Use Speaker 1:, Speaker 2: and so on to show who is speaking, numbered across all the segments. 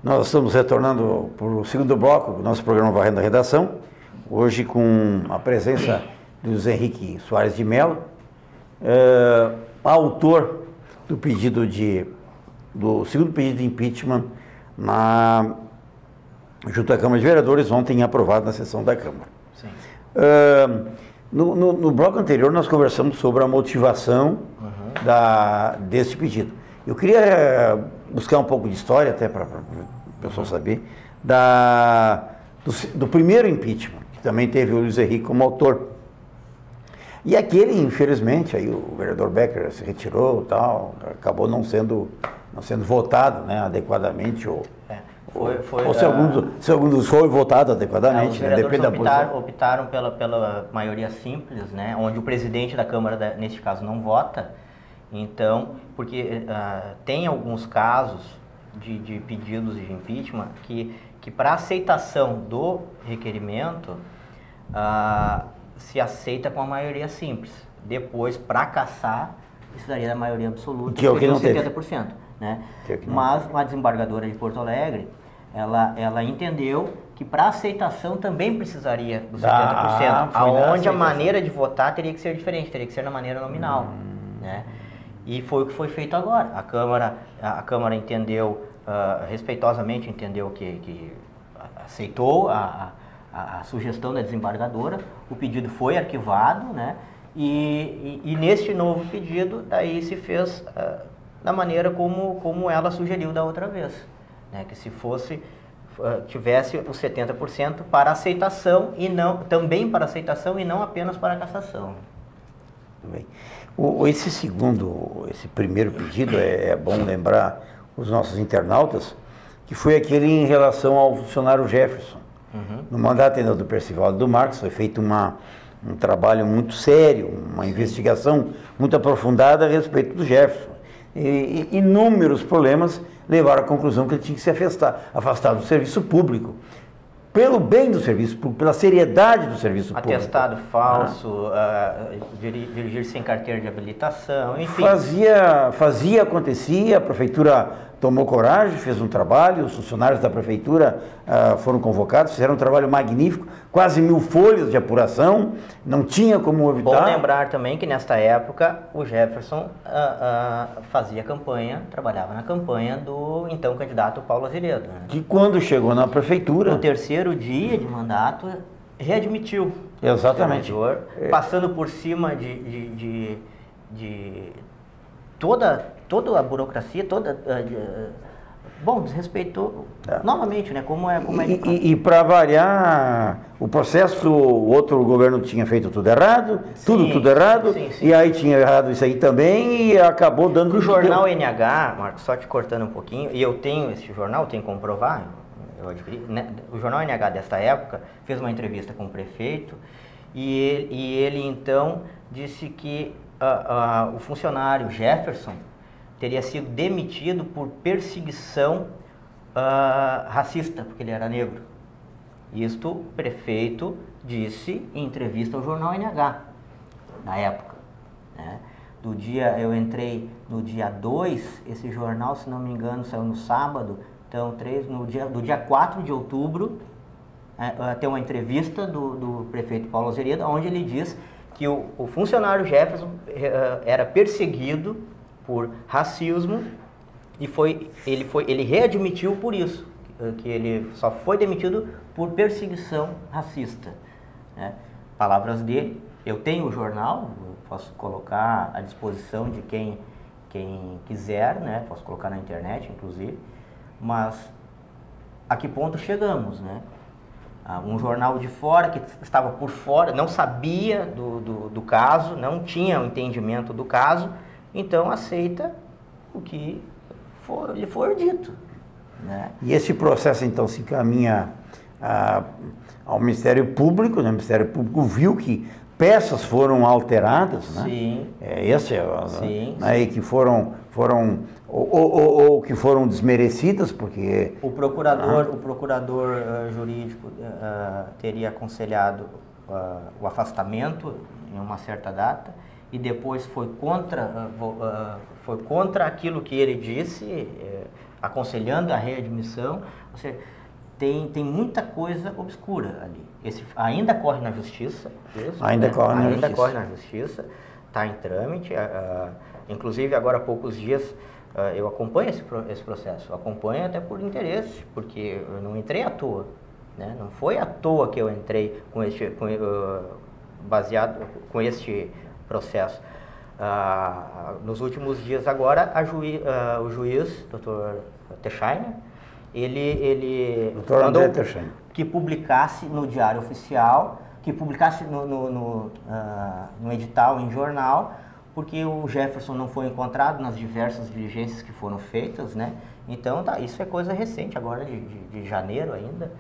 Speaker 1: Nós estamos retornando para o segundo bloco do nosso programa Varrendo a Redação, hoje com a presença do Luiz Henrique Soares de Mello, autor do do segundo pedido de impeachment junto à Câmara de Vereadores, ontem aprovado na sessão da Câmara.
Speaker 2: Sim.
Speaker 1: No bloco anterior nós conversamos sobre a motivação desse pedido. Eu queria buscar um pouco de história, até para o pessoal saber, do primeiro impeachment, que também teve o Luiz Henrique como autor. E aquele, infelizmente, aí o vereador Becker se retirou, tal, acabou não sendo votado, né, adequadamente, ou se alguns foi votado adequadamente,
Speaker 2: os
Speaker 1: depende da posição.
Speaker 2: optaram pela maioria simples, né, onde o presidente da Câmara, neste caso, não vota. Então, porque tem alguns casos de pedidos de impeachment que para aceitação do requerimento se aceita com a maioria simples. Depois, para cassar, precisaria da maioria absoluta,
Speaker 1: que é o que não
Speaker 2: 70%. Né? Mas a desembargadora de Porto Alegre, ela entendeu que para aceitação também precisaria dos 70%, aonde a maneira de votar teria que ser diferente, teria que ser na maneira nominal. Né? E foi o que foi feito agora. A Câmara entendeu, respeitosamente entendeu que aceitou a sugestão da desembargadora, o pedido foi arquivado, né? E neste novo pedido, daí se fez da maneira como ela sugeriu da outra vez, né? Que se tivesse os 70% para aceitação também para aceitação e não apenas para cassação.
Speaker 1: Bem. Esse primeiro pedido, é bom lembrar os nossos internautas, que foi aquele em relação ao funcionário Jefferson. No mandato ainda do Percival e do Marcos, foi feito um trabalho muito sério, uma investigação muito aprofundada a respeito do Jefferson. E inúmeros problemas levaram à conclusão que ele tinha que se afastar do serviço público. Pelo bem do serviço público, pela seriedade do serviço público.
Speaker 2: Atestado falso, dirigir sem carteira de habilitação, enfim.
Speaker 1: Acontecia, a prefeitura tomou coragem, fez um trabalho, os funcionários da prefeitura foram convocados, fizeram um trabalho magnífico, quase 1000 folhas de apuração, não tinha como evitar.
Speaker 2: Bom lembrar também que nesta época o Jefferson fazia campanha, trabalhava na campanha do então candidato Paulo Azeredo. Né?
Speaker 1: Que quando chegou na prefeitura...
Speaker 2: No terceiro dia de mandato, readmitiu.
Speaker 1: Exatamente.
Speaker 2: O senador, passando por cima de toda a burocracia, desrespeitou novamente, né? Como é
Speaker 1: E para variar, o processo, o outro governo tinha feito tudo errado, tudo errado, sim. E aí tinha errado isso aí também e acabou dando...
Speaker 2: O jornal NH, Marcos, só te cortando um pouquinho, e eu tenho esse jornal, tenho como provar, eu adquiri, né? O jornal NH desta época fez uma entrevista com o prefeito e ele então disse que o funcionário Jefferson teria sido demitido por perseguição racista, porque ele era negro. Isto o prefeito disse em entrevista ao jornal NH, na época. Né? Eu entrei no dia 2, esse jornal, se não me engano, saiu no sábado, então do dia 4 de outubro, tem uma entrevista do prefeito Paulo Azeredo, onde ele diz que o funcionário Jefferson era perseguido por racismo e ele readmitiu por isso, que ele só foi demitido por perseguição racista. Né? Palavras dele, eu tenho o jornal, posso colocar à disposição de quem quiser, né? Posso colocar na internet, inclusive, mas a que ponto chegamos, né? Um jornal de fora, que estava por fora, não sabia do caso, não tinha o entendimento do caso, então aceita o que lhe for dito. Né?
Speaker 1: E esse processo então se encaminha ao Ministério Público, né? O Ministério Público viu que peças foram alteradas, né?
Speaker 2: Sim.
Speaker 1: Sim. Né? E que foram ou que foram desmerecidas, porque...
Speaker 2: O procurador jurídico teria aconselhado o afastamento em uma certa data, e depois foi contra aquilo que ele disse, aconselhando a readmissão. Ou seja, tem muita coisa obscura ali. Ainda corre na justiça. Isso,
Speaker 1: ainda corre
Speaker 2: na justiça, está em trâmite. Inclusive, agora há poucos dias, eu acompanho esse processo. Acompanho até por interesse, porque eu não entrei à toa. Né? Não foi à toa que eu entrei baseado com este processo. Nos últimos dias agora, o juiz, Dr. Teixeira, ele mandou que publicasse no Diário Oficial, que publicasse no edital em jornal, porque o Jefferson não foi encontrado nas diversas diligências que foram feitas, né? Então, isso é coisa recente, agora de janeiro ainda.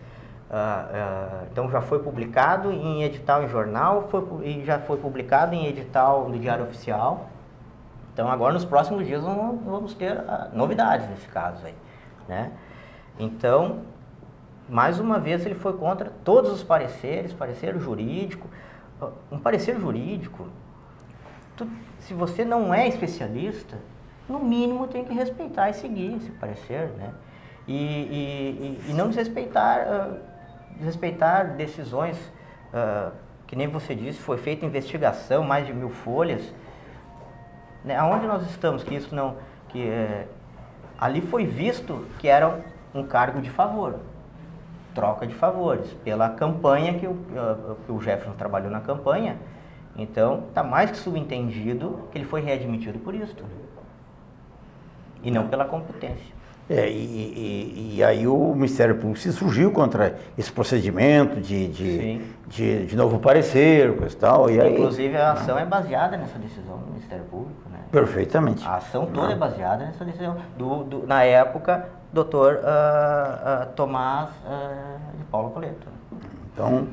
Speaker 2: Então já foi publicado em edital em jornal e já foi publicado em edital no Diário Oficial. Então agora nos próximos dias vamos ter novidades nesse caso aí, né? Então, mais uma vez ele foi contra todos os pareceres, parecer jurídico. Um parecer jurídico, se você não é especialista, no mínimo tem que respeitar e seguir esse parecer, né? E não desrespeitar decisões, que nem você disse, foi feita investigação, mais de 1000 folhas, né? Aonde nós estamos, que isso não, ali foi visto que era um cargo de favor, troca de favores, pela campanha que o Jefferson trabalhou na campanha. Então, está mais que subentendido que ele foi readmitido por isso, né? E não pela competência.
Speaker 1: E aí o Ministério Público se surgiu contra esse procedimento de novo parecer, coisa e tal. E aí,
Speaker 2: inclusive a ação é baseada nessa decisão do Ministério Público, né?
Speaker 1: Perfeitamente.
Speaker 2: A ação toda é baseada nessa decisão. Na época, Dr. Tomás de Paula Coleto.
Speaker 1: Então,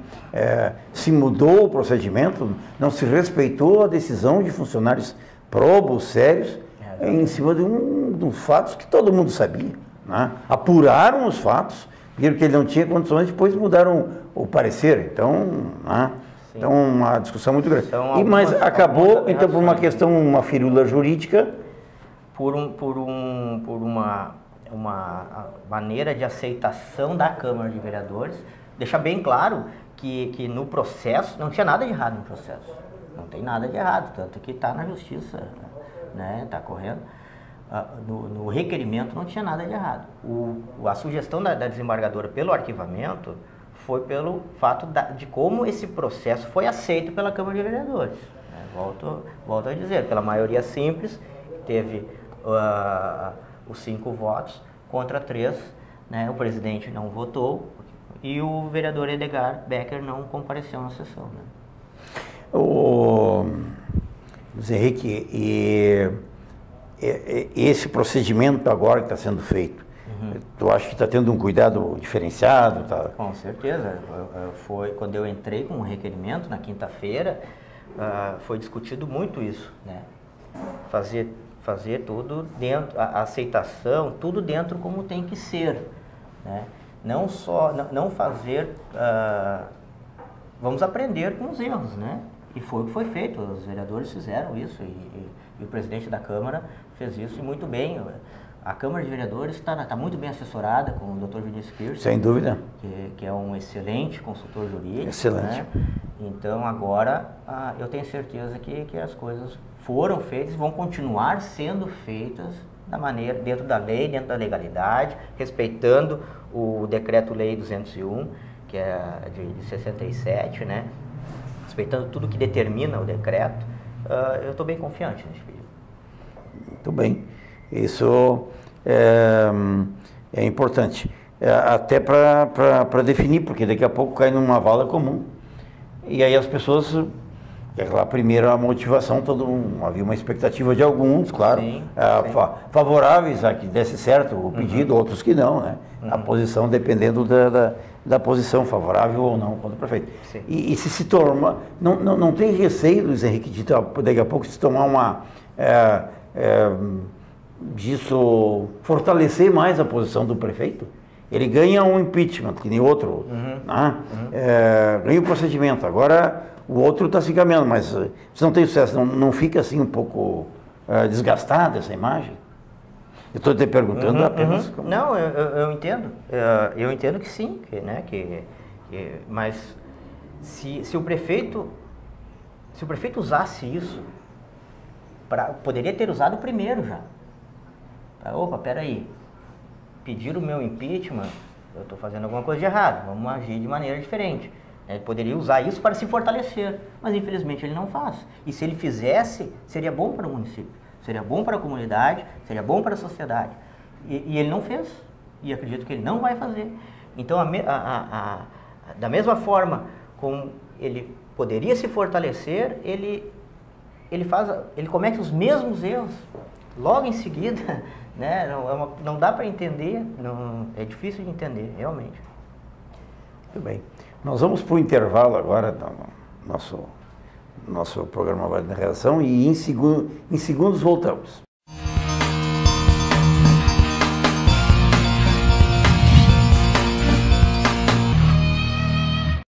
Speaker 1: se mudou o procedimento, não se respeitou a decisão de funcionários probos, sérios, em cima de uns fatos que todo mundo sabia, né? Apuraram os fatos, viram que ele não tinha condições, depois mudaram o parecer. Então, né? Então, uma discussão muito grande. Mas acabou, então, por uma questão, uma firula jurídica.
Speaker 2: Por uma maneira de aceitação da Câmara de Vereadores. Deixar bem claro que no processo, não tinha nada de errado no processo. Não tem nada de errado, tanto que está na justiça, né? Está correndo. No requerimento não tinha nada de errado. A sugestão da desembargadora pelo arquivamento foi pelo fato de como esse processo foi aceito pela Câmara de Vereadores. Né? Volto a dizer, pela maioria simples, teve os 5 votos contra 3, né? O presidente não votou e o vereador Edgar Becker não compareceu na sessão, né?
Speaker 1: Zé Henrique, esse procedimento agora que está sendo feito, tu acha que está tendo um cuidado diferenciado? Tá?
Speaker 2: Com certeza. Foi quando eu entrei com o requerimento na quinta-feira, foi discutido muito isso, né? Fazer tudo dentro, a aceitação, tudo dentro como tem que ser, né? Não fazer, vamos aprender com os erros, né? E foi o que foi feito, os vereadores fizeram isso e o presidente da Câmara fez isso e muito bem. A Câmara de Vereadores está muito bem assessorada com o Dr. Vinícius Kirsch.
Speaker 1: Sem dúvida.
Speaker 2: Que é um excelente consultor jurídico.
Speaker 1: Excelente.
Speaker 2: Né? Então agora eu tenho certeza que as coisas foram feitas e vão continuar sendo feitas da maneira, dentro da lei, dentro da legalidade, respeitando o Decreto-Lei 201, que é de 67, né? Respeitando tudo que determina o decreto. Eu estou bem confiante nesse pedido.
Speaker 1: Muito bem. Isso é importante. Até para definir, porque daqui a pouco cai numa vala comum. E aí as pessoas... Aquela primeira motivação, havia uma expectativa de alguns, claro,
Speaker 2: sim.
Speaker 1: Favoráveis a que desse certo o pedido, outros que não, né? A posição dependendo da posição, favorável ou não, contra o prefeito. E se torna, não tem receio, Luiz Henrique, de daqui a pouco se tomar disso fortalecer mais a posição do prefeito? Ele ganha um impeachment, que nem outro, né? Ganha o procedimento. Agora, o outro está se encaminhando, mas se não tem sucesso, não fica assim um pouco desgastada essa imagem? Eu estou te perguntando apenas... Como...
Speaker 2: Não, eu entendo. Eu entendo que sim, mas se o prefeito usasse isso, poderia ter usado primeiro já. Opa, peraí, pedir o meu impeachment, eu estou fazendo alguma coisa de errado, vamos agir de maneira diferente. Ele poderia usar isso para se fortalecer, mas infelizmente ele não faz. E se ele fizesse, seria bom para o município, seria bom para a comunidade, seria bom para a sociedade. E ele não fez, e acredito que ele não vai fazer. Então, da mesma forma como ele poderia se fortalecer, ele comete os mesmos erros logo em seguida, né? Não dá para entender, é difícil de entender, realmente.
Speaker 1: Muito bem. Nós vamos para o intervalo agora do nosso programa Vale da Redação e em segundos voltamos.